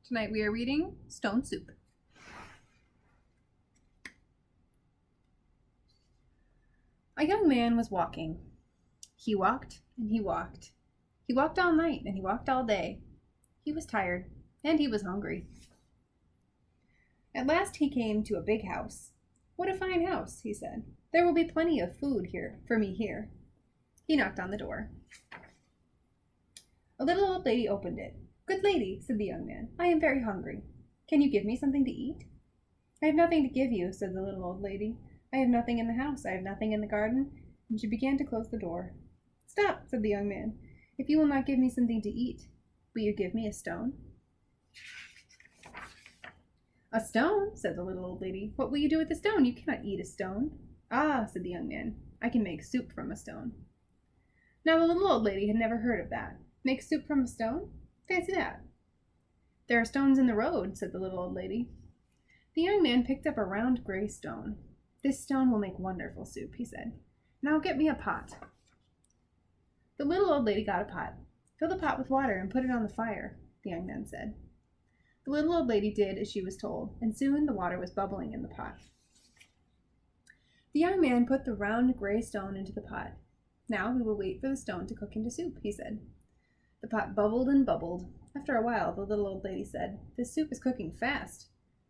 Tonight we are reading Stone Soup. A young man was walking. He walked and he walked. He walked all night and he walked all day. He was tired and he was hungry. At last he came to a big house. "What a fine house," he said. "There will be plenty of food here for me here." He knocked on the door. A little old lady opened it. "Good lady," said the young man, "I am very hungry. Can you give me something to eat?" "I have nothing to give you," said the little old lady. "I have nothing in the house. I have nothing in the garden." And she began to close the door. "Stop," said the young man. "If you will not give me something to eat, will you give me a stone?" "A stone?" said the little old lady. "What will you do with a stone? You cannot eat a stone." "Ah," said the young man, "I can make soup from a stone." Now the little old lady had never heard of that. Make soup from a stone? Fancy that. "There are stones in the road," said the little old lady. The young man picked up a round gray stone. "This stone will make wonderful soup," he said. "Now get me a pot." The little old lady got a pot. "Fill the pot with water and put it on the fire," the young man said. The little old lady did as she was told, and soon the water was bubbling in the pot. The young man put the round gray stone into the pot. "Now we will wait for the stone to cook into soup," he said. The pot bubbled and bubbled. After a while, the little old lady said, "This soup is cooking fast."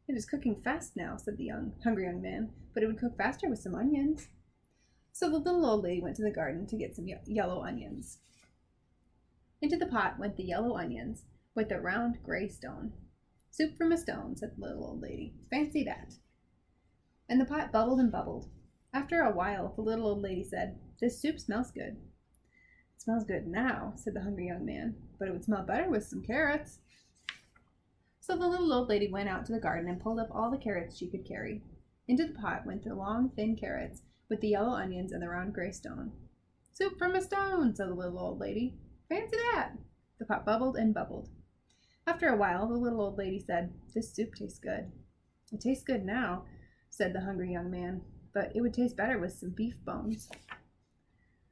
"It is cooking fast now," said the hungry young man, "but it would cook faster with some onions." So the little old lady went to the garden to get some yellow onions. Into the pot went the yellow onions with the round gray stone. "Soup from a stone," said the little old lady. "Fancy that." And the pot bubbled and bubbled. After a while, the little old lady said, "This soup smells good." "It smells good now," said the hungry young man, "but it would smell better with some carrots." So the little old lady went out to the garden and pulled up all the carrots she could carry. Into the pot went the long, thin carrots with the yellow onions and the round gray stone. "Soup from a stone," said the little old lady. "Fancy that." The pot bubbled and bubbled. After a while, the little old lady said, "This soup tastes good." "It tastes good now," said the hungry young man, "but it would taste better with some beef bones."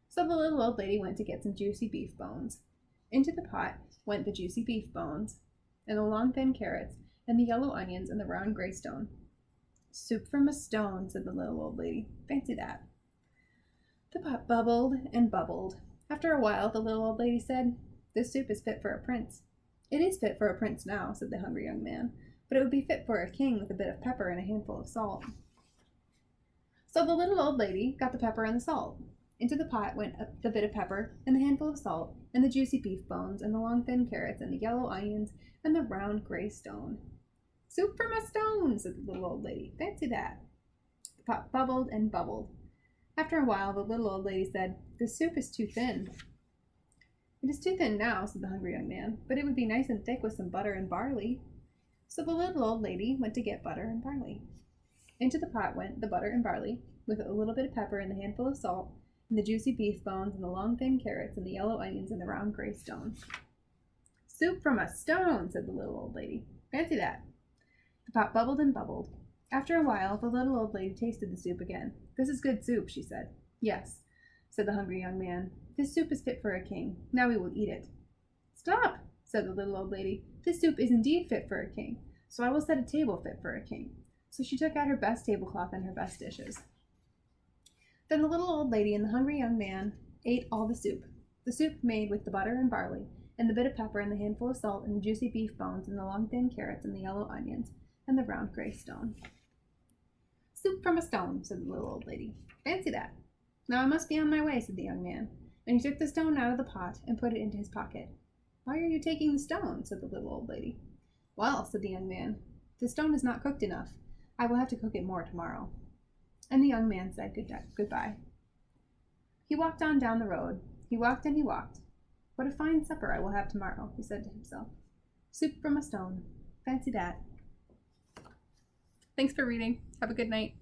So the little old lady went to get some juicy beef bones. Into the pot went the juicy beef bones, and the long thin carrots, and the yellow onions, and the round gray stone. "Soup from a stone," said the little old lady. "Fancy that." The pot bubbled and bubbled. After a while, the little old lady said, "This soup is fit for a prince." "It is fit for a prince now," said the hungry young man, "but it would be fit for a king with a bit of pepper and a handful of salt." So the little old lady got the pepper and the salt. Into the pot went the bit of pepper and the handful of salt and the juicy beef bones and the long thin carrots and the yellow onions and the round gray stone. "Soup from a stone," said the little old lady. "Fancy that." The pot bubbled and bubbled. After a while, the little old lady said, "This soup is too thin." "It is too thin now," said the hungry young man, "but it would be nice and thick with some butter and barley." So the little old lady went to get butter and barley. Into the pot went the butter and barley with a little bit of pepper and the handful of salt and the juicy beef bones and the long thin carrots and the yellow onions and the round gray stone. "Soup from a stone," said the little old lady. "Fancy that." The pot bubbled and bubbled. After a while, the little old lady tasted the soup again. "This is good soup," she said. "Yes," said the hungry young man. "This soup is fit for a king. Now we will eat it." "Stop," said the little old lady. "This soup is indeed fit for a king, so I will set a table fit for a king." So she took out her best tablecloth and her best dishes. Then the little old lady and the hungry young man ate all the soup made with the butter and barley, and the bit of pepper and the handful of salt and the juicy beef bones and the long thin carrots and the yellow onions and the round gray stone. "Soup from a stone," said the little old lady. "Fancy that." "Now I must be on my way," said the young man, and he took the stone out of the pot and put it into his pocket. "Why are you taking the stone?" said the little old lady. "Well," said the young man, "the stone is not cooked enough. I will have to cook it more tomorrow." And the young man said goodbye. He walked on down the road. He walked and he walked. "What a fine supper I will have tomorrow," he said to himself. "Soup from a stone. Fancy that." Thanks for reading. Have a good night.